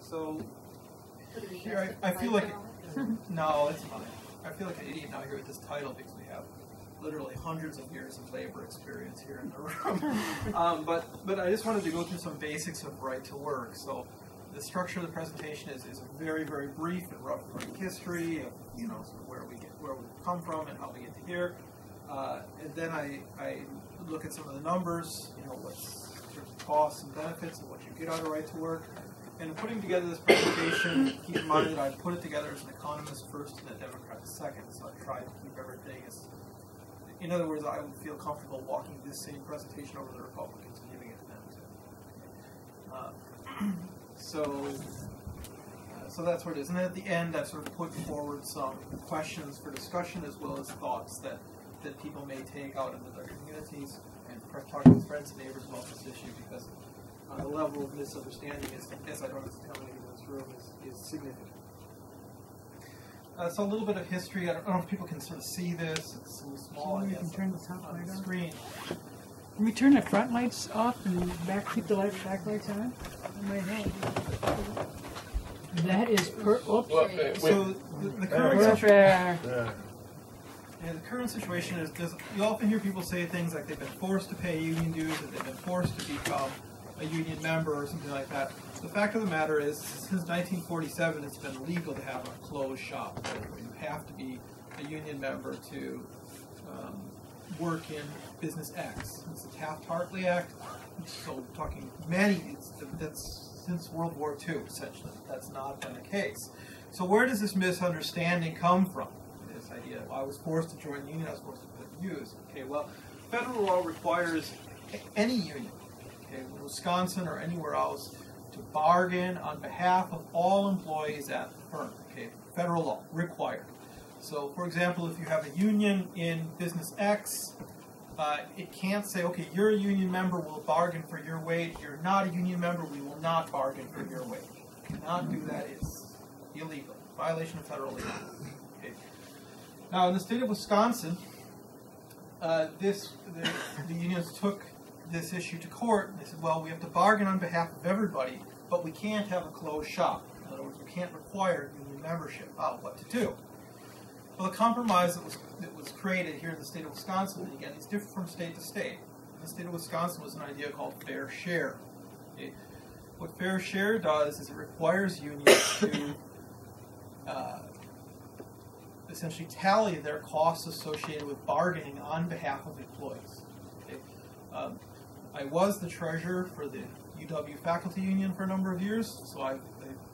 So here I feel like, no, it's fine. I feel like an idiot now here with this title because we have literally hundreds of years of labor experience here in the room. But I just wanted to go through some basics of right to work. So the structure of the presentation is a very, very brief and rough history of sort of where we've come from and how we get to here. And then I look at some of the numbers, what's in terms of costs and benefits and what you get out of right to work. And in putting together this presentation, keep in mind that I put it together as an economist first and a Democrat second. So I tried to keep everything as, in other words, I would feel comfortable walking this same presentation over to the Republicans and giving it to them too. So that's where it is. And then at the end, I've sort of put forward some questions for discussion as well as thoughts that people may take out into their communities and talk with friends and neighbors about this issue, because the level of misunderstanding, as I don't have to tell anyone in this room, is significant. So a little bit of history. I don't know if people can sort of see this. It's so small, I guess, can turn the top on light the on. screen. Can we turn the front lights off and keep the back lights on? That might help. That is So the current situation. Yeah, the current situation is, you often hear people say things like they've been forced to pay union dues, or they've been forced to become a union member, or something like that. The fact of the matter is, since 1947, it's been legal to have a closed shop. You have to be a union member to work in Business X. It's the Taft-Hartley Act. So talking that's since World War II, essentially. That's not been the case. So where does this misunderstanding come from? This idea, I was forced to join the union, I was forced to put dues. Okay, well, federal law requires any union, in Wisconsin or anywhere else, to bargain on behalf of all employees at the firm. Okay, federal law required. So, for example, if you have a union in Business X, it can't say, okay, you're a union member, we'll bargain for your wage. You're not a union member, we will not bargain for your wage. You cannot do that. It's illegal. Violation of federal law. Okay. Now, in the state of Wisconsin, the unions took this issue to court, and they said, well, we have to bargain on behalf of everybody, but we can't have a closed shop. In other words, we can't require union membership. What to do? Well, the compromise that was created here in the state of Wisconsin, and again, it's different from state to state. In the state of Wisconsin was an idea called fair share. Okay? What fair share does is it requires unions to essentially tally their costs associated with bargaining on behalf of employees. Okay? I was the treasurer for the UW faculty union for a number of years, so I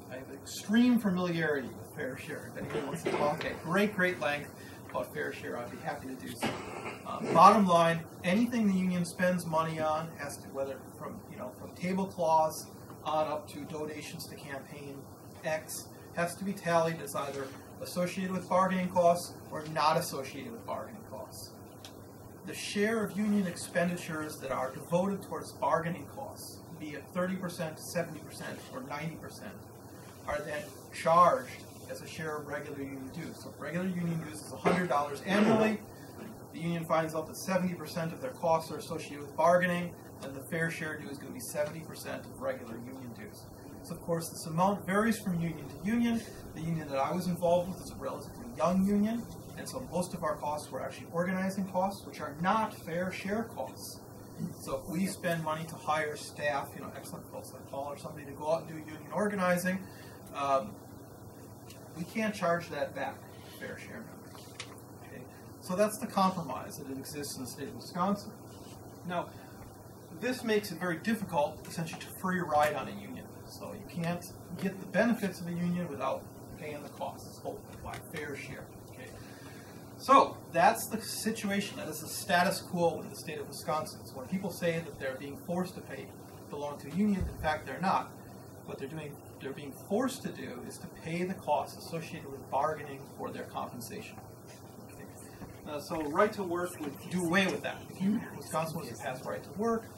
have extreme familiarity with fair share. If anyone wants to talk at great length about fair share, I'd be happy to do so. Bottom line, anything the union spends money on has to, whether from tablecloths on up to donations to campaign X, has to be tallied as either associated with bargaining costs or not associated with bargaining costs. The share of union expenditures that are devoted towards bargaining costs, be it 30%, 70%, or 90%, are then charged as a share of regular union dues. So if regular union dues is $100 annually, the union finds out that 70% of their costs are associated with bargaining, then the fair share due is going to be 70% of regular union dues. So of course this amount varies from union to union. The union that I was involved with is a relatively young union, and so most of our costs were actually organizing costs, which are not fair share costs. So if we spend money to hire staff, excellent folks like Paul or somebody to go out and do union organizing, we can't charge that back to fair share members. Okay? So that's the compromise that exists in the state of Wisconsin. Now, this makes it very difficult, essentially, to free ride on a union. So you can't get the benefits of a union without paying the costs by fair share. Okay? So that's the situation. That is the status quo in the state of Wisconsin. So when people say that they're being forced to belong to a union, in fact, they're not. What they're being forced to do is to pay the costs associated with bargaining for their compensation. Okay. So right to work would do away with that. If Wisconsin was to pass right to work,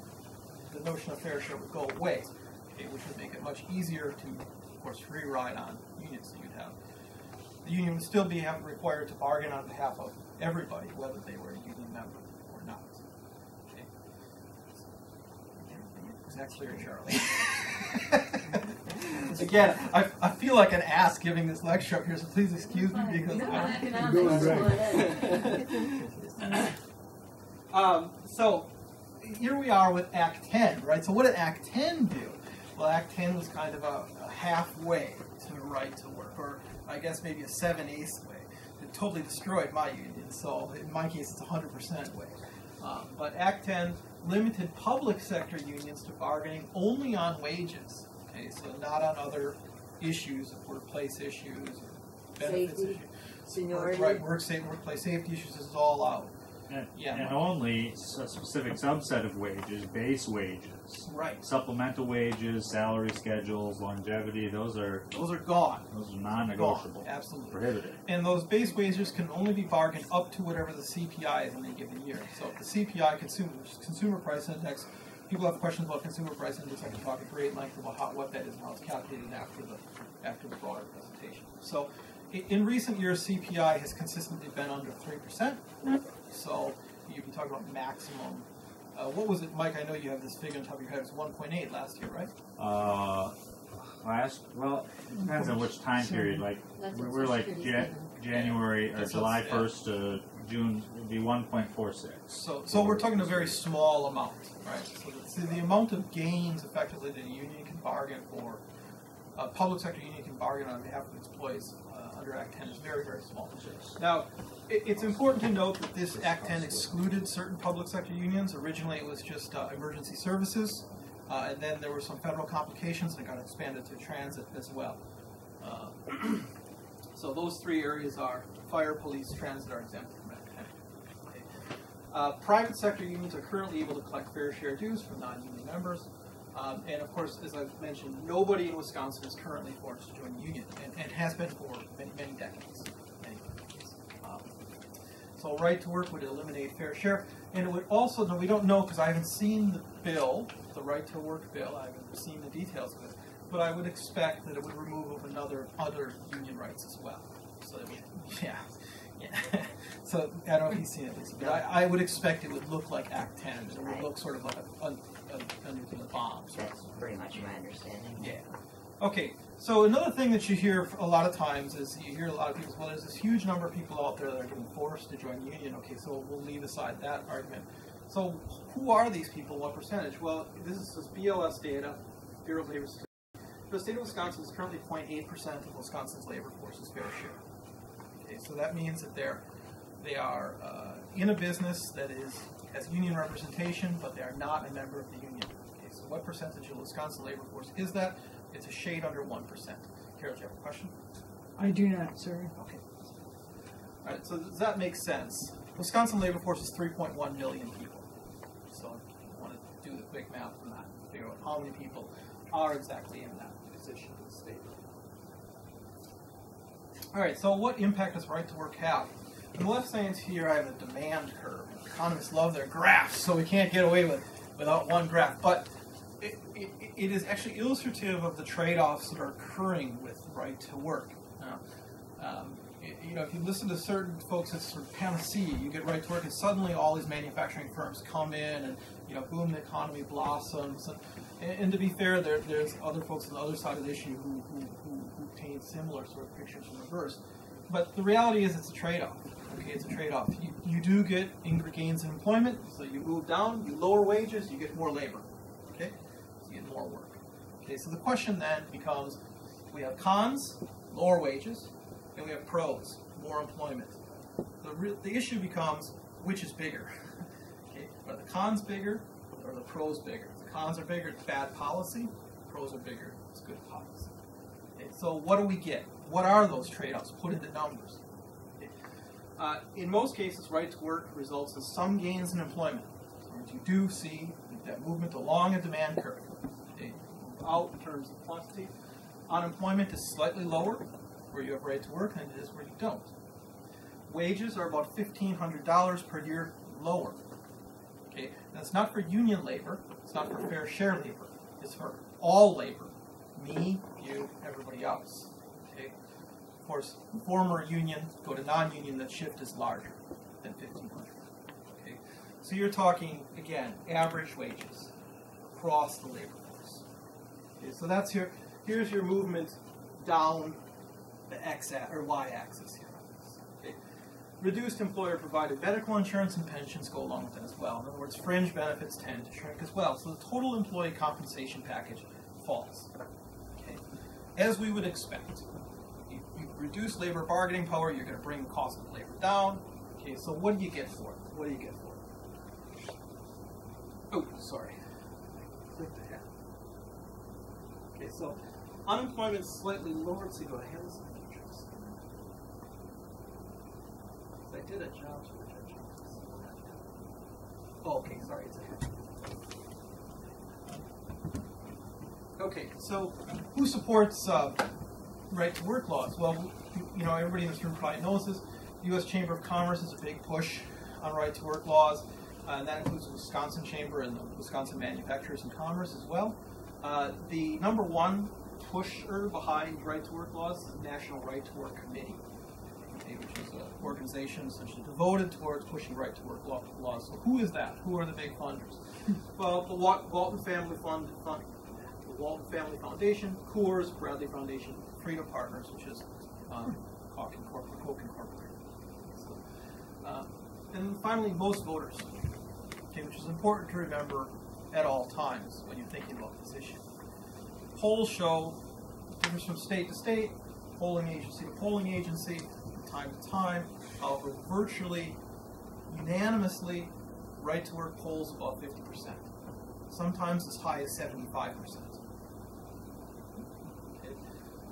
the notion of fair share would go away, okay, which would make it much easier to, of course, free ride on unions that you'd have. The union would still be required to bargain on behalf of everybody, whether they were a union member or not. Okay. Is that clear, Charlie? again, I feel like an ass giving this lecture up here, so please excuse me because so here we are with Act 10, right? So what did Act 10 do? Well, Act 10 was kind of a halfway to the right to work, or I guess maybe a 7/8 way. It totally destroyed my union, so in my case it's 100% way. But Act 10 limited public sector unions to bargaining only on wages, okay, so not on other issues, workplace issues, benefits Safety, issues. seniority. Right, workplace safety issues, this is all out. And only a specific subset of wages, base wages. Right. Supplemental wages, salary schedules, longevity, those are gone. Those are non-negotiable. Gone. Absolutely. Prohibited. And those base wages can only be bargained up to whatever the CPI is in any given year. So the CPI, Consumer Price Index, people have questions about Consumer Price Index. I can talk at great length about what that is and how it's calculated after the broader presentation. So in recent years, CPI has consistently been under 3%. So you'd be talking about maximum. What was it, Mike? I know you have this figure on top of your head. It was 1.8 last year, right? Well, it depends on which time period. Like we're like January or July 1st to June would be 1.46. So we're talking a very small amount, right? So the amount of gains effectively that a union can bargain for, a public sector union can bargain on behalf of its employees under Act 10 is very, very small. Now, it's important to note that this Act 10 excluded certain public sector unions. Originally, it was just emergency services, and then there were some federal complications that got expanded to transit as well. So those three areas are fire, police, transit are exempt from Act 10. Okay. Private sector unions are currently able to collect fair share dues from non-union members. And of course, as I've mentioned, nobody in Wisconsin is currently forced to join a union, and has been for many, many decades. So right to work would eliminate fair share, and it would also, no, we don't know because I haven't seen the bill, the right to work bill, I haven't seen the details of it, but I would expect that it would remove other union rights as well. So that yeah. So I don't know if you've seen it, Lisa, but I would expect it would look like Act 10. It would look sort of like a nuclear bomb. So that's pretty much my understanding. Yeah. Okay, so another thing that you hear a lot of times is you hear a lot of people say, well, there's this huge number of people out there that are getting forced to join the union. Okay, so we'll leave aside that argument. So who are these people? What percentage? Well, this is BLS data, Bureau of Labor Statistics. The state of Wisconsin is currently 0.8% of Wisconsin's labor force's fair share. Okay, so that means that they are in a business that has union representation, but they are not a member of the union. Okay, so what percentage of Wisconsin labor force is that? It's a shade under 1%. Carol, do you have a question? I do not, sir. Okay. All right, so does that make sense? Wisconsin labor force is 3.1 million people. So if you want to do the quick math on that, figure out how many people are exactly in that position in the state. All right, so what impact does right to work have? On the left side here, I have a demand curve. Economists love their graphs, so we can't get away without one graph. But it is actually illustrative of the trade-offs that are occurring with right to work. If you listen to certain folks, it's sort of panacea. You get right to work, and suddenly all these manufacturing firms come in, and boom, the economy blossoms. And to be fair, there's other folks on the other side of the issue who paint similar sort of pictures in reverse. But the reality is, it's a trade-off. Okay, it's a trade-off. You do get gains in employment, so you move down, you lower wages, you get more labor. Okay, so you get more work. Okay, so the question then becomes: we have cons, lower wages, and we have pros, more employment. The issue becomes, which is bigger? Okay, are the cons bigger or are the pros bigger? If the cons are bigger, it's bad policy. The pros are bigger, it's good policy. Okay, so what do we get? What are those trade-offs? Put into numbers. Okay. In most cases, right to work results in some gains in employment. So you do see that movement along a demand curve. Okay, out in terms of quantity. Unemployment is slightly lower where you have right to work than it is where you don't. Wages are about $1,500 per year lower. Okay, that's not for union labor. It's not for fair share labor. It's for all labor. Me, you, everybody else. Okay. Of course, former union go to non-union. That shift is larger than $1,500. Okay. So you're talking again average wages across the labor force. Okay, so that's here. here's your movement down the y-axis here. Okay. Reduced employer-provided medical insurance and pensions go along with that as well. In other words, fringe benefits tend to shrink as well. So the total employee compensation package falls. Okay. As we would expect. You reduce labor bargaining power, you're going to bring the cost of labor down. Okay, so what do you get for it? What do you get for it? Oh, sorry. Clicked ahead. Okay, so unemployment is slightly lowered, so you go ahead of some features. So I did a job search. Oh, okay, sorry, it's ahead. Okay, so who supports right to work laws? Well, you know, everybody in this room probably knows this. The U.S. Chamber of Commerce is a big push on right to work laws, and that includes the Wisconsin Chamber and the Wisconsin Manufacturers and Commerce as well. The number one pusher behind right to work laws is the National Right to Work Committee, okay, which is an organization essentially devoted towards pushing right to work laws. So who is that? Who are the big funders? Well, the Walton Family the Walton Family Foundation, Coors, Bradley Foundation, Freedom Partners, which is Coke Incorporated. So, and finally, most voters, okay, which is important to remember at all times when you're thinking about this issue. Polls show, differs from state to state, polling agency to polling agency, from time to time, however, virtually unanimously, right to work polls above 50%. Sometimes as high as 75%. Okay.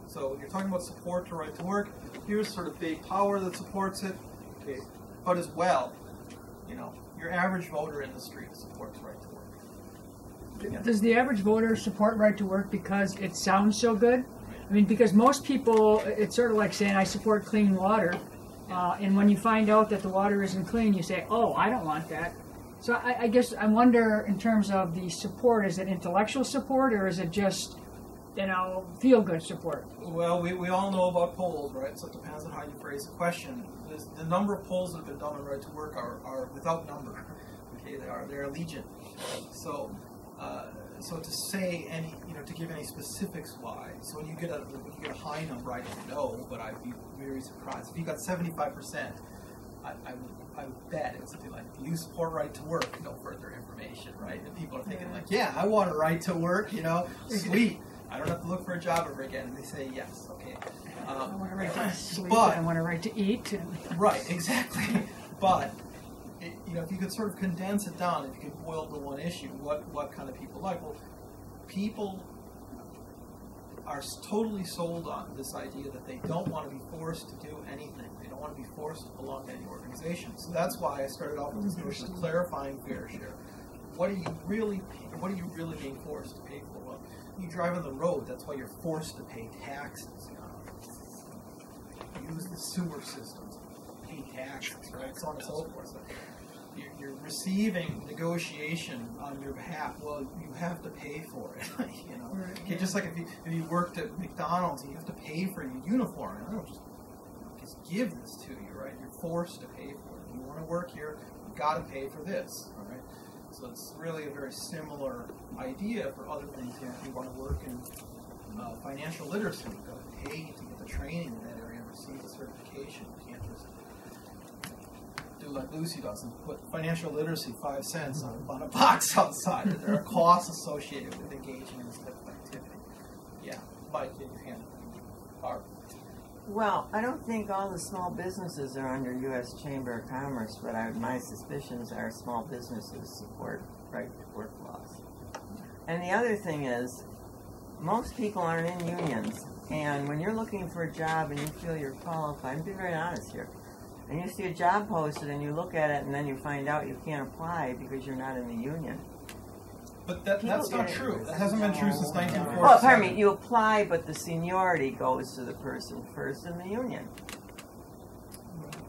So you're talking about support to right to work. Here's sort of big power that supports it. Okay. But as well, you know, your average voter in the street supports right to work. Yeah. Does the average voter support right to work because it sounds so good? I mean, because most people, it's sort of like saying, I support clean water. And when you find out that the water isn't clean, you say, oh, I don't want that. So I guess I wonder, in terms of the support, is it intellectual support or is it just, you know, feel-good support? Well, we all know about polls, right? So it depends on how you phrase the question. The number of polls that have been done on right to work are without number. Okay, they're legion. So to say any, you know, to give any specifics why. So when you get a high number, I don't know, but I'd be very surprised if you got 75%. I would bet it was something like, do you support right to work? No further information, right? And people are thinking like, yeah, I want a right to work, you know, sweet. I don't have to look for a job ever again. And they say yes, okay. I want a right to sleep, but, I want a right to eat. Right, exactly. But, you know, if you could sort of condense it down, if you could boil to one issue, what kind of people like? Well, people are totally sold on this idea that they don't want to be forced to do anything. They don't want to be forced to belong to any organization. So that's why I started off with this notion of clarifying fair share. What are you really being forced to pay for? Well, you drive on the road, that's why you're forced to pay taxes. You know? Use the sewer systems, pay taxes, right? So on and so forth. So you're receiving negotiation on your behalf. Well, you have to pay for it. You know, okay, just like if you worked at McDonald's, you have to pay for your uniform. And I don't just give this to you, right? You're forced to pay for it. If you want to work here, you've got to pay for this, all right? So it's really a very similar idea for other things. You know, if you want to work in financial literacy, you've got to pay to get the training in that area and receive the certification. You can't just do like Lucy does and put financial literacy 5 cents on a box outside. There are costs associated with engaging in this type of activity. Yeah, Mike, get your hand up. Well, I don't think all the small businesses are under U.S. Chamber of Commerce, but my suspicions are small businesses support right to work laws. And the other thing is, most people aren't in unions, and when you're looking for a job and you feel you're qualified, and be very honest here, and you see a job posted and you look at it and then you find out you can't apply because you're not in the union. But that's not true. That hasn't been true since 1947. Well, pardon me, you apply, but the seniority goes to the person first in the union.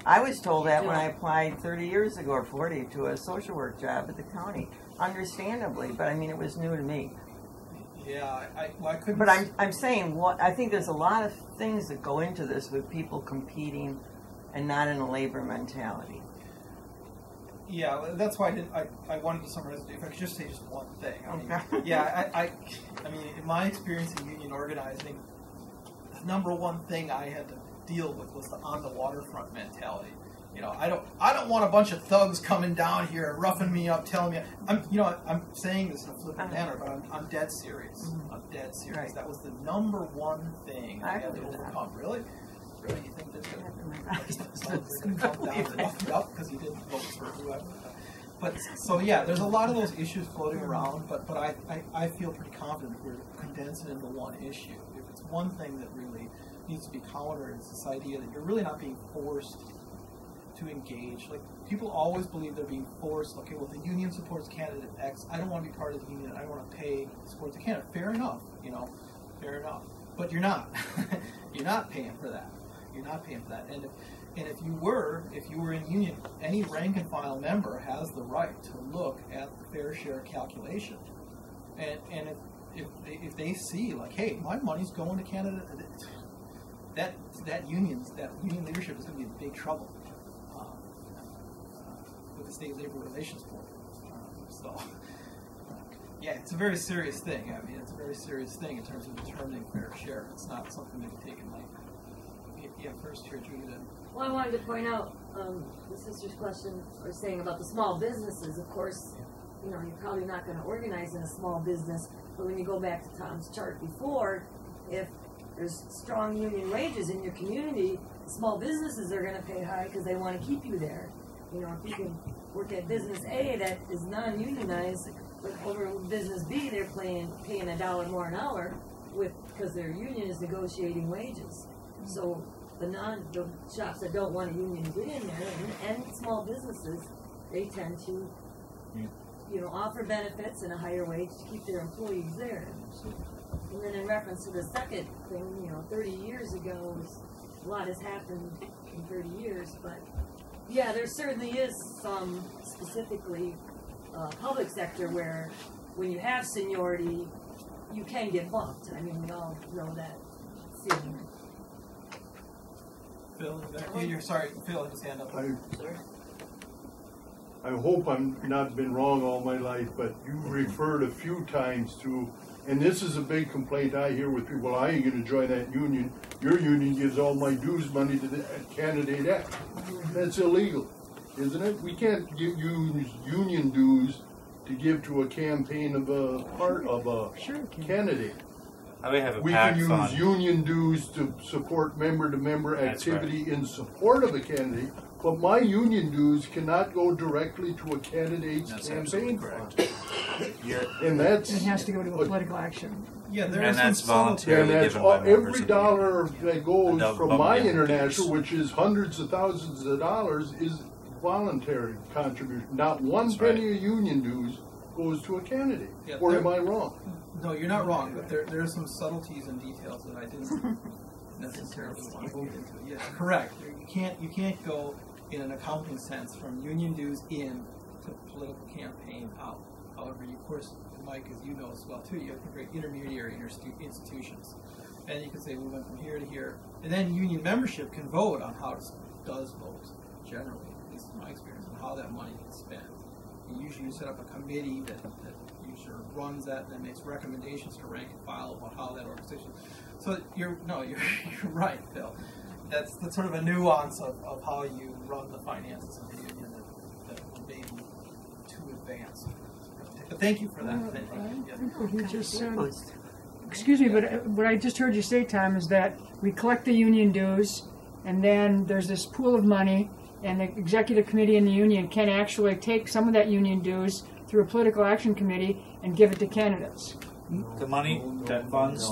I was told that when I applied 30 years ago or 40 to a social work job at the county, understandably, but I mean, it was new to me. Yeah, I couldn't. But I'm saying, I think there's a lot of things that go into this with people competing and not in a labor mentality. Yeah, that's why I wanted to summarize it. If I could just say just one thing. I mean, I mean, in my experience in union organizing, the number one thing I had to deal with was the on the waterfront mentality. You know, I don't want a bunch of thugs coming down here and roughing me up, telling me I'm saying this in a flippant manner, but I'm dead serious. I'm dead serious. Right. That was the number one thing I had to overcome. Really? Really, you think this is going to come down and rough you up because you didn't vote for whoever? But so yeah, there's a lot of those issues floating around, but I feel pretty confident if we're condensing it into one issue. If it's one thing that really needs to be countered, it's this idea that you're really not being forced to engage. Like, people always believe they're being forced. Okay, well, the union supports candidate X. I don't want to be part of the union. I don't want to pay to support the candidate. Fair enough, fair enough. But you're not. You're not paying for that. You're not paying for that. And if you were in union, any rank and file member has the right to look at the fair share calculation. And if they see, like, hey, my money's going to candidate, that union leadership is going to be in big trouble with the State Labor Relations Board. Yeah, it's a very serious thing. I mean, it's a very serious thing in terms of determining fair share. It's not something to be taken lightly. Yeah, first here, Judy, then. Well, I wanted to point out the sister's question or saying about the small businesses. Of course, you're probably not going to organize in a small business, but when you go back to Tom's chart before, if there's strong union wages in your community, small businesses are going to pay high because they want to keep you there. If you can work at business A that is non-unionized, but over business B they're paying $1 more an hour because their union is negotiating wages. So the shops that don't want a union get in there, and small businesses, they tend to offer benefits and a higher wage to keep their employees there. And then in reference to the second thing, 30 years ago, a lot has happened in 30 years, but yeah, there certainly is some specifically public sector where when you have seniority, you can get bumped. I mean, we all know that. Phil, you're sorry, Phil, his hand up. I hope I'm not been wrong all my life, but you referred a few times to, and this is a big complaint I hear with people, I ain't going to join that union. Your union gives all my dues money to the candidate X. That's illegal, isn't it? We can't use union dues to give to a campaign of a part of a candidate. We can use union dues to support member-to-member activity in support of a candidate, but my union dues cannot go directly to a candidate's campaign fund. And it has to go to a political action. Yeah, and that's voluntarily given by members. Every dollar that goes from my international, which is hundreds of thousands of dollars, is voluntary contribution. Not one penny of union dues goes to a candidate. Yeah, or am I wrong? No, you're not wrong, but there are some subtleties and details that I didn't necessarily want to get into. Yes, correct. You can't go in an accounting sense from union dues in to political campaign out. However, of course, Mike, as you know as well too, you have to create intermediary institutions, and you can say we went from here to here, and then union membership can vote on how it does vote generally, at least in my experience, on how that money gets spent. And usually, you set up a committee that usually runs that and then makes recommendations to rank and file about how that organization. So you're right, Phil. That's sort of a nuance of how you run the finances of the union that may be too advanced. But thank you for that. You just said, excuse me, but what I just heard you say, Tom, is that we collect the union dues, and then there's this pool of money, and the executive committee in the union can actually take some of that union dues through a political action committee and give it to candidates. The money that funds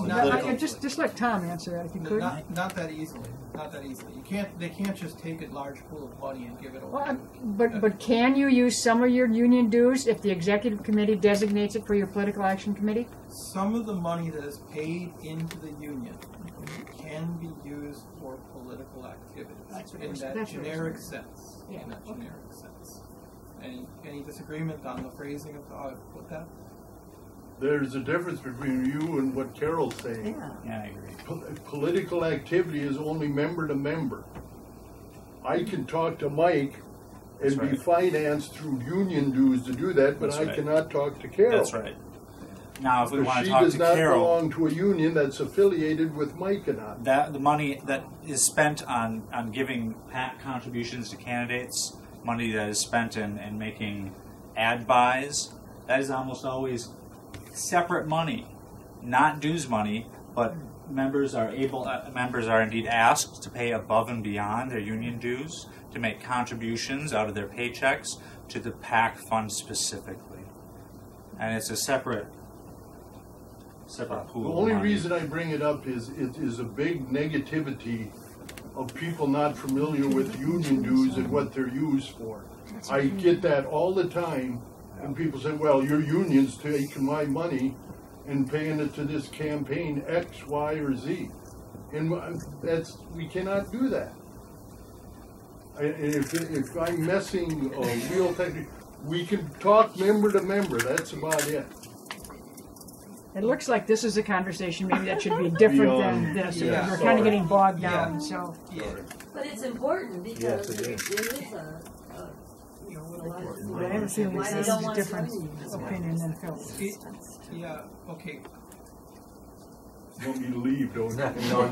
just let Tom answer that if you could. Not that easily. Not that easily. They can't just take a large pool of money and give it away. Well, but can you use some of your union dues if the executive committee designates it for your political action committee? Some of the money that is paid into the union can be used for political activities in that generic sense. Yeah. In that generic sense. Any disagreement on the phrasing of how I put that? There's a difference between you and what Carol's saying. Yeah, I agree. Political activity is only member to member. I can talk to Mike and be financed through union dues to do that, but I cannot talk to Carol. That's right. Now, if we want to she talk does to not Carol, belong to a union that's affiliated with Myconot. that the money that is spent on giving PAC contributions to candidates, money that is spent in making ad buys, that is almost always separate money, not dues money, but members are indeed asked to pay above and beyond their union dues to make contributions out of their paychecks to the PAC fund specifically, and it's a separate pool. The only reason I bring it up is it is a big negativity of people not familiar with union dues and what they're used for. I get that all the time, and people say, well, your union's taking my money and paying it to this campaign X, Y, or Z. And we cannot do that. If I'm messing a real technique, we can talk member to member, that's about it. It looks like this is a conversation maybe that should be different than this. Yeah, we're kind of getting bogged down. So. But it's important because it is you know, what a lot of people I have a feeling why they this don't is a want different to opinion than Phil's. Yeah, okay. You want me to leave, don't you? No.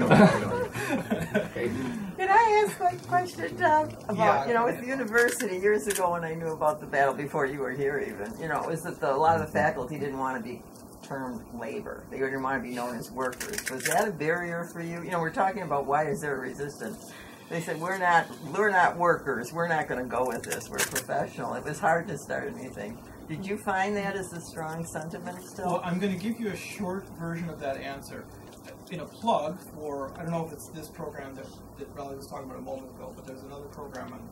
Can I ask a question, Tom? About, with the university years ago when I knew about the battle before you were here even, is that a lot of the faculty didn't want to be termed labor. They didn't want to be known as workers. Was that a barrier for you? We're talking about why is there resistance. They said, we're not workers. We're not going to go with this. We're professional. It was hard to start anything. Did you find that as a strong sentiment still? Well, I'm going to give you a short version of that answer. In a plug for, I don't know if it's this program that Riley was talking about a moment ago, but there's another program on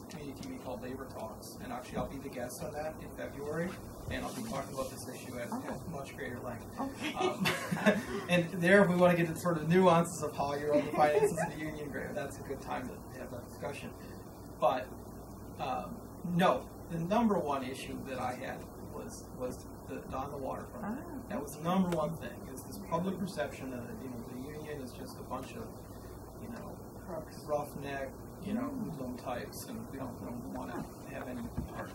community TV called Labor Talks, and actually I'll be the guest on that in February, and I'll be talking about this issue at much greater length. Okay. And there, if we want to get into sort of nuances of how you're on the finances in the union grade, that's a good time to have that discussion. But no, the number one issue that I had was on the waterfront. That was the number one thing, is this public perception that the union is just a bunch of roughneck, hoodlum types, and we don't want to have any part.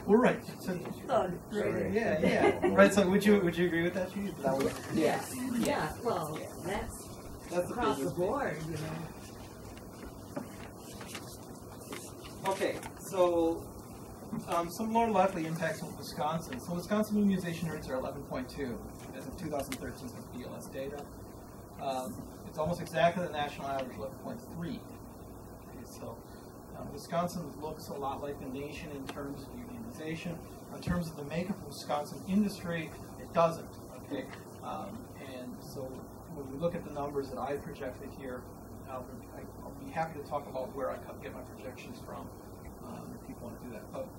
Well, right. So, yeah. Right. So, would you agree with that, Judy? Yeah. Well, that's across the board, Okay. So, some more likely impacts on Wisconsin. So, Wisconsin unionization rates are 11.2 as of 2013 with BLS data. It's almost exactly the national average, 11.3. Okay, so Wisconsin looks a lot like the nation in terms of unionization. In terms of the makeup of Wisconsin industry, it doesn't. Okay, and so when we look at the numbers that I projected here, I'll be happy to talk about where I get my projections from if people want to do that. But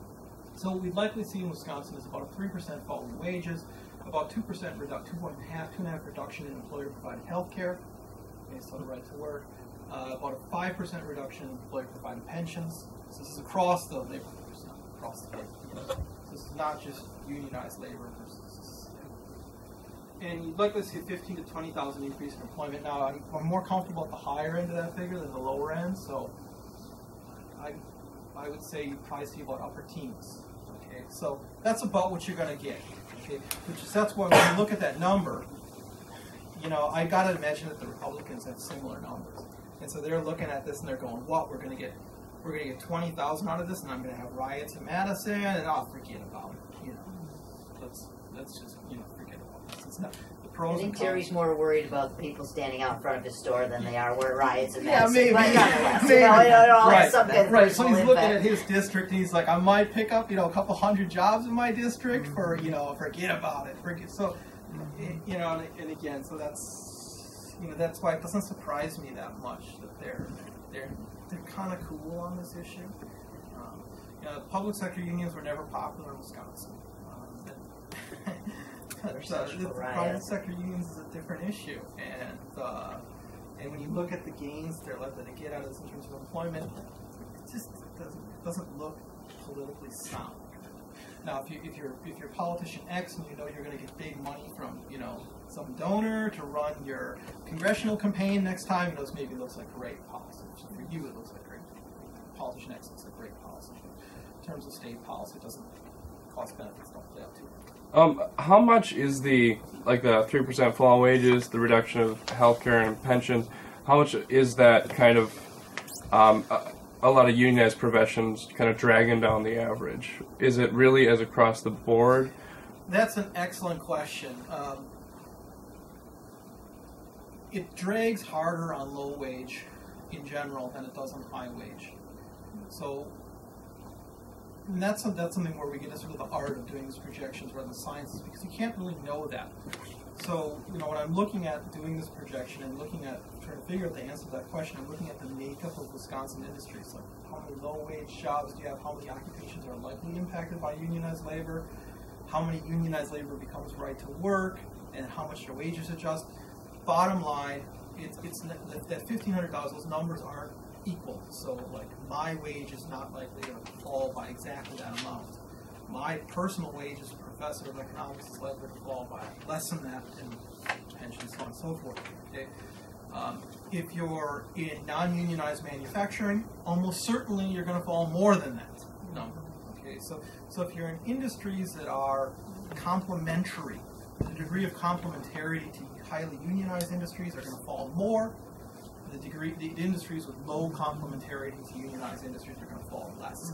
so what we'd likely see in Wisconsin is about a 3% fall in wages, about 2% 2.5% reduction in employer-provided health care, based on the right to work, about a 5% reduction in employer-provided pensions. So this is across the labor force, not across the labor force. So this is not just unionized labor versus. And you'd likely see a 15 to 20,000 increase in employment. Now, I'm more comfortable at the higher end of that figure than the lower end, so I would say you'd probably see about upper teens. Okay, so that's about what you're going to get. Okay, that's why when you look at that number, I got to imagine that the Republicans have similar numbers, and so they're looking at this and they're going, "What? We're going to get 20,000 out of this, and I'm going to have riots in Madison, and I'll forget about it." Let's just forget about this. It's not the pros. I think Terry's more worried about the people standing out in front of his store than they are where riots in Madison. Maybe. Right. So he's looking at his district, and he's like, "I might pick up, a couple hundred jobs in my district for, forget about it." So. And again, so that's why it doesn't surprise me that much that they're kind of cool on this issue. Public sector unions were never popular in Wisconsin. The private sector unions is a different issue, and when you look at the gains they're likely to get out of this in terms of employment, it just doesn't look politically sound. Now, if you're politician X and you're going to get big money from some donor to run your congressional campaign next time, maybe looks like great policy. So for you, it looks like great. politician X is a great policy. In terms of state policy, it doesn't, cost benefits don't play out too well. How much is the 3% fall on wages, the reduction of healthcare and pensions, how much is that kind of a lot of unionized professions kind of dragging down the average? Is it really as across the board? That's an excellent question. It drags harder on low wage in general than it does on high wage. So and that's something where we get into sort of the art of doing these projections rather than sciences, because you can't really know that. So, when I'm looking at doing this projection and looking at trying to figure out the answer to that question, I'm looking at the makeup of Wisconsin industries. Like, how many low-wage jobs do you have? How many occupations are likely impacted by unionized labor? How many unionized labor becomes right to work? And how much their wages adjust? Bottom line, it's that $1,500, those numbers aren't equal. So, like, my wage is not likely to fall by exactly that amount. My personal wage as a professor of economics is likely to fall by less than that, and pension, so on and so forth. Okay? If you're in non-unionized manufacturing, almost certainly you're going to fall more than that number. Okay? So if you're in industries that are complementary, the degree of complementarity to highly unionized industries are going to fall more. The industries with low complementarity to unionized industries are going to fall less.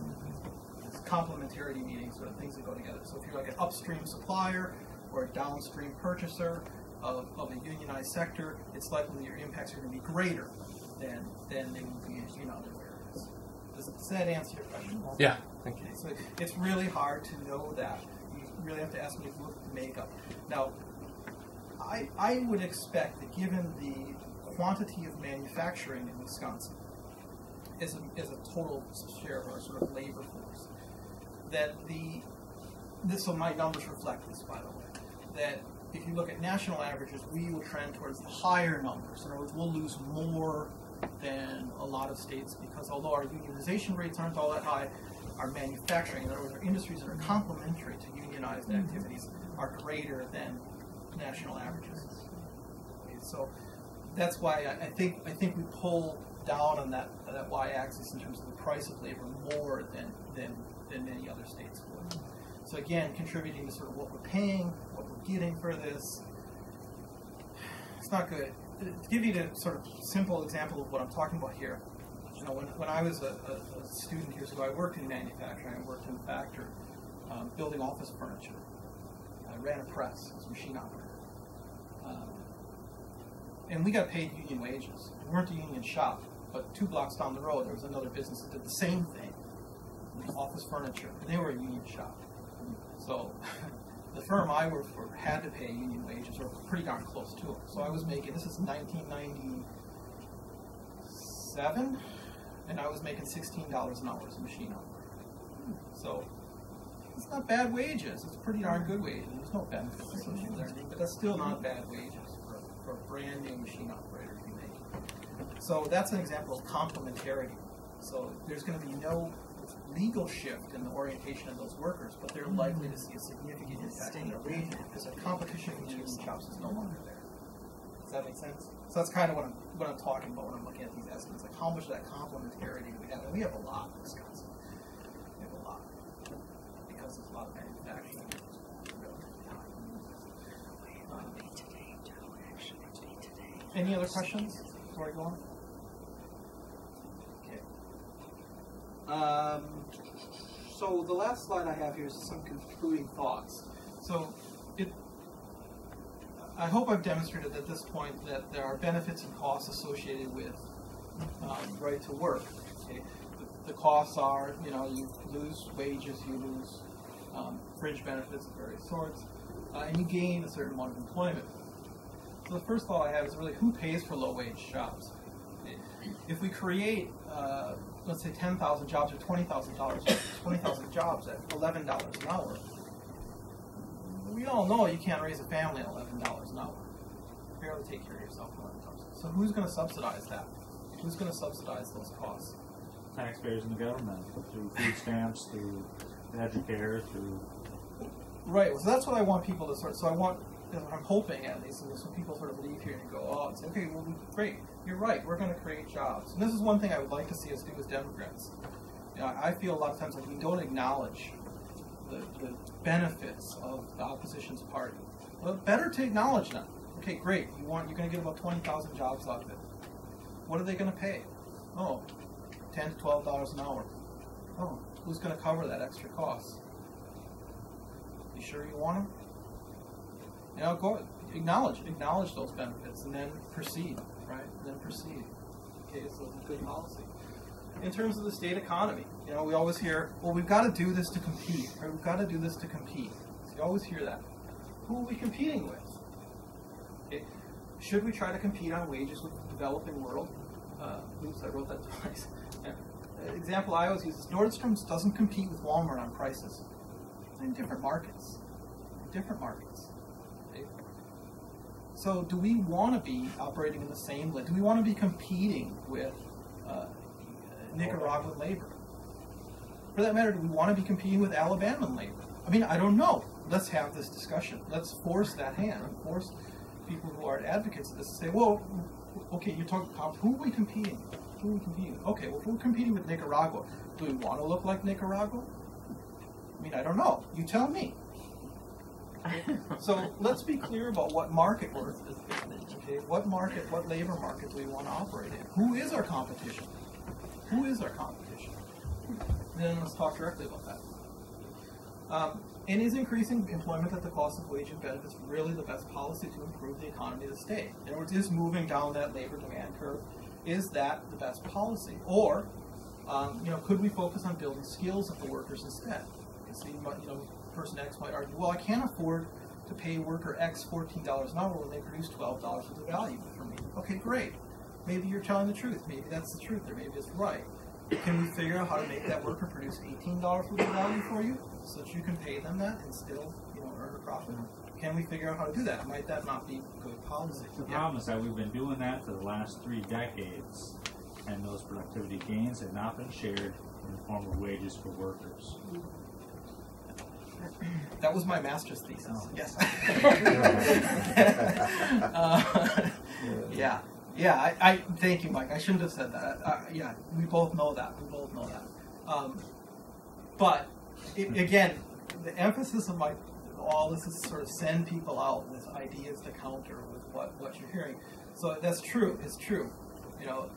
Complementarity meaning sort of things that go together. So if you're like an upstream supplier or a downstream purchaser of a unionized sector, it's likely that your impacts are going to be greater than they would be in other areas. Does that answer your question? Yeah, thank you. So it's really hard to know that. You really have to ask me to look at the makeup. Now, I would expect that given the quantity of manufacturing in Wisconsin as a total share of our sort of labor force, that so my numbers reflect this, by the way, that if you look at national averages, we will trend towards the higher numbers. In other words, we'll lose more than a lot of states because although our unionization rates aren't all that high, our manufacturing, in other words, our industries that are complementary to unionized activities are greater than national averages. Okay, so that's why I think we pull down on that y-axis in terms of the price of labor more than many other states would. So again, contributing to sort of what we're paying, what we're getting for this, it's not good. To give you the sort of simple example of what I'm talking about here, when I was a student years ago, I worked in manufacturing. I worked in a factory building office furniture. I ran a press. I was a machine operator. And we got paid union wages. We weren't a union shop, but 2 blocks down the road, there was another business that did the same thing, office furniture, and they were a union shop. So the firm I worked for had to pay union wages, or pretty darn close to it. So I was making, this is 1997, and I was making $16 an hour as a machine operator. So it's not bad wages. It's pretty darn good wages. There's no benefits associated with everything, but that's still not bad wages for a brand new machine operator to be making. So that's an example of complementarity. So there's going to be no legal shift in the orientation of those workers, but they're likely to see a significant impact in their wages because the competition between union shops is no longer there. Does that make sense? So that's kind of what I'm talking about when I'm looking at these estimates. Like how much of that complementarity do we have? And we have a lot in Wisconsin. We have a lot because there's a lot of manufacturing. Any other questions before I go on? Okay. So the last slide I have here is some concluding thoughts. So I hope I've demonstrated at this point that there are benefits and costs associated with right to work. Okay? The costs are, you lose wages, you lose fringe benefits of various sorts, and you gain a certain amount of employment. So the first thought I have is really who pays for low-wage jobs? If we create, let's say, 10,000 jobs or 20,000 jobs at $11 an hour, we all know you can't raise a family at $11 an hour. Barely take care of yourself at $11. So who's going to subsidize that? Who's going to subsidize those costs? Taxpayers and the government, through food stamps, through Educare, through... Right, so that's what I want people to sort. So I want I'm hoping at least, and some people sort of leave here and go, oh, it's okay, well, great, you're right, we're going to create jobs. And this is one thing I would like to see us do as Democrats. You know, I feel a lot of times like we don't acknowledge the benefits of the opposition's party. Well, better to acknowledge them. Okay, great, you're going to get about 20,000 jobs out of it. What are they going to pay? Oh, $10 to $12 an hour. Oh, who's going to cover that extra cost? You sure you want them? You know, go acknowledge those benefits, and then proceed, right? And then proceed. Okay, so it's a good policy. In terms of the state economy, you know, we always hear, well, we've got to do this to compete, or we've got to do this to compete. So you always hear that. Who are we competing with? Okay. Should we try to compete on wages with the developing world? Oops, I wrote that twice. Yeah. Example I always use is Nordstrom's doesn't compete with Walmart on prices. It's in different markets. Different markets. Okay. So do we want to be operating in the same way? Do we want to be competing with Nicaraguan labor? For that matter, do we want to be competing with Alabama labor? I mean, I don't know. Let's have this discussion. Let's force that hand and force people who are advocates of this to say, well, okay, you're talking about who are we competing with? Who are we competing with? Okay, well, if we're competing with Nicaragua, do we want to look like Nicaragua? I mean, I don't know. You tell me. So let's be clear about what market we're in. Okay, what labor market do we want to operate in? Who is our competition? Who is our competition? And then let's talk directly about that. And is increasing employment at the cost of wage and benefits really the best policy to improve the economy of the state? In other words, is moving down that labor demand curve, is that the best policy? Or, you know, could we focus on building skills of the workers instead? So, you know, person X might argue, well, I can't afford to pay worker X $14 an hour when they produce $12 worth of value for me. Okay, great. Maybe you're telling the truth. Maybe that's the truth, or maybe it's right. Can we figure out how to make that worker produce $18 worth of value for you, so that you can pay them that and still, you know, earn a profit? Can we figure out how to do that? Might that not be good policy? The problem is that we've been doing that for the last 3 decades, and those productivity gains have not been shared in the form of wages for workers. That was my master's thesis. Oh. Yes. Yeah. I thank you, Mike. I shouldn't have said that. Yeah, we both know that. But again, the emphasis of all this is to sort of send people out with ideas to counter with what you're hearing. So that's true. It's true. You know,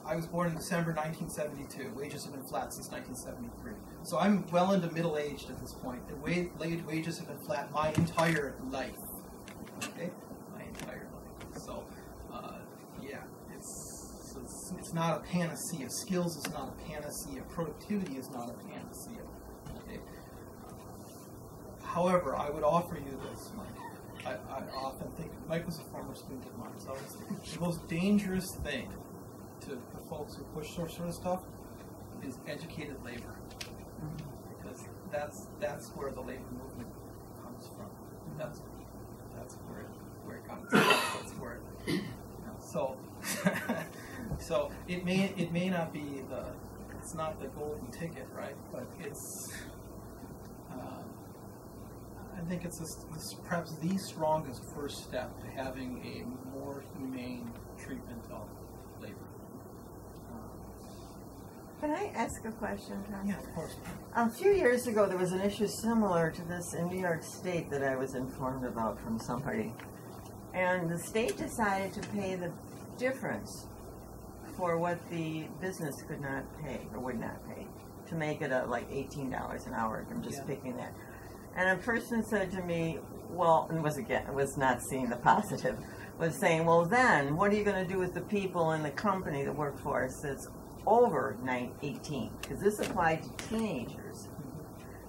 I was born in December 1972. Wages have been flat since 1973. So I'm well into middle-aged at this point. The wages have been flat my entire life. Okay? My entire life. So, yeah, it's not a panacea. Skills is not a panacea. Productivity is not a panacea. Okay? However, I would offer you this, Mike. I often think, Mike was a former student of mine, so the most dangerous thing to folks who push sort of stuff is educated labor, because that's where the labor movement comes from. That's where it comes from. That's where it, you know, so it may not be it's not the golden ticket, right? But it's I think it's perhaps the strongest first step to having a more humane treatment of labor. Can I ask a question, Tom? Yeah, of course. A few years ago, there was an issue similar to this in New York State that I was informed about from somebody. And the state decided to pay the difference for what the business could not pay or would not pay, to make it like $18 an hour. I'm just picking that. And a person said to me, well, and was not seeing the positive, was saying, well, then what are you going to do with the people in the company, the workforce that's over 18, because this applied to teenagers.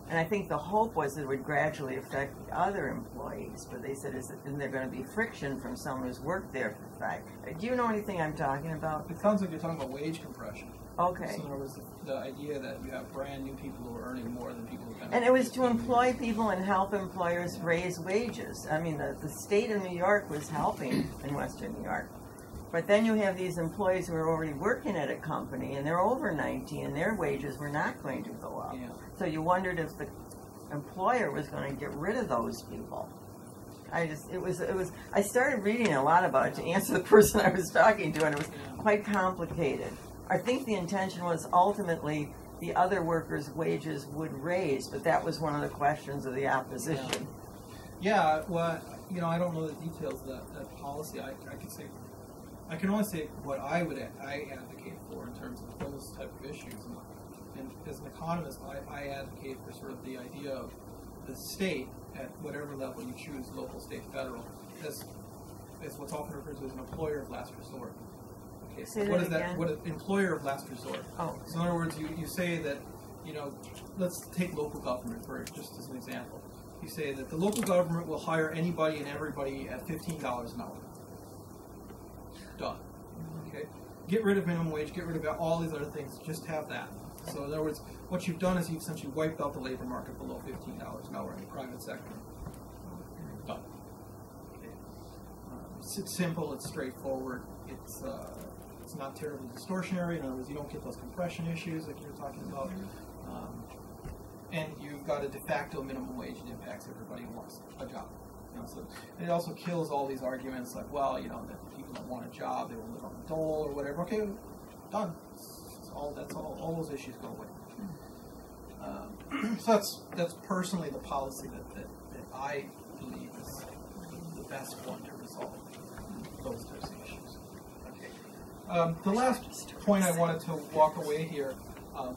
And I think the hope was it would gradually affect the other employees, but they said, isn't there going to be friction from someone who's worked there for 5? Do you know anything I'm talking about? It sounds like you're talking about wage compression. Okay. So there was the idea that you have brand new people who are earning more than people who have been. And it was to employ people and help employers raise wages. I mean, the state of New York was helping in Western New York. But then you have these employees who are already working at a company, and they're over 19, and their wages were not going to go up. Yeah. So you wondered if the employer was going to get rid of those people. I started reading a lot about it to answer the person I was talking to, and it was quite complicated. I think the intention was ultimately the other workers' wages would raise, but that was one of the questions of the opposition. Yeah, well, I don't know the details of that policy. I can only say what I advocate for in terms of those type of issues. And as an economist, I advocate for sort of the idea of the state at whatever level you choose, local, state, federal, as what's often referred to as an employer of last resort. Okay, so what is that? What is employer of last resort? Oh. So in other words, you say that, let's take local government for just as an example. You say that the local government will hire anybody and everybody at $15 an hour. Done. Okay. Get rid of minimum wage. Get rid of all these other things. Just have that. So in other words, what you've done is you've essentially wiped out the labor market below $15 an hour in the private sector. Done. Okay. It's simple. It's straightforward. It's not terribly distortionary. In other words, you don't get those compression issues like you were talking about. And you've got a de facto minimum wage that impacts everybody who wants a job. And it also kills all these arguments like, well, that people don't want a job, they will live on the dole or whatever. Okay, done. All those issues go away. So that's personally the policy that I believe is the best one to resolve those types of issues. Okay. The last point I wanted to walk away here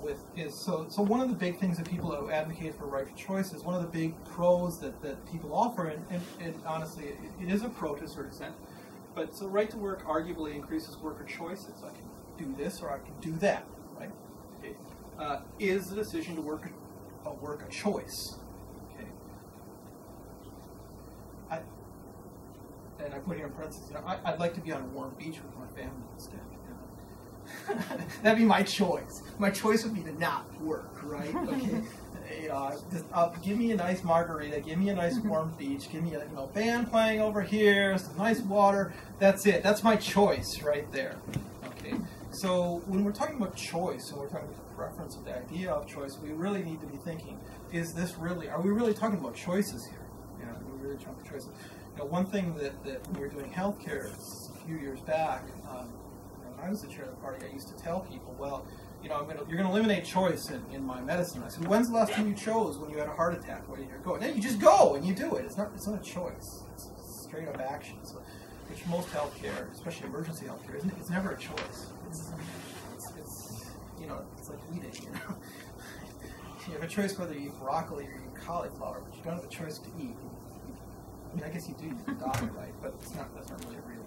with is so one of the big things that people who advocate for right to choice is one of the big pros that people offer, and honestly it is a pro to a certain extent, but so right to work arguably increases worker choices. I can do this or I can do that, right? Okay. Is the decision to work a choice? Okay. And I put here in parentheses, I'd like to be on a warm beach with my family instead. That'd be my choice. My choice would be to not work, right? Okay. Give me a nice margarita, give me a nice warm beach, give me a band playing over here, some nice water. That's it. That's my choice right there. Okay. So when we're talking about choice, and we're talking about the preference of the idea of choice, we really need to be thinking: are we really talking about choices here? Are we really talking about choices? One thing that when we were doing healthcare a few years back. When I was the chair of the party, I used to tell people, well, you're going to eliminate choice in my medicine. I said, when's the last time you chose when you had a heart attack? Where you go? No, you just go and you do it. It's not a choice. It's straight up action. So, which most healthcare, especially emergency healthcare, it's never a choice. It's like eating. You have a choice whether you eat broccoli or you eat cauliflower, but you don't have a choice to eat. I mean, I guess you do. You can die, right? But that's not really a real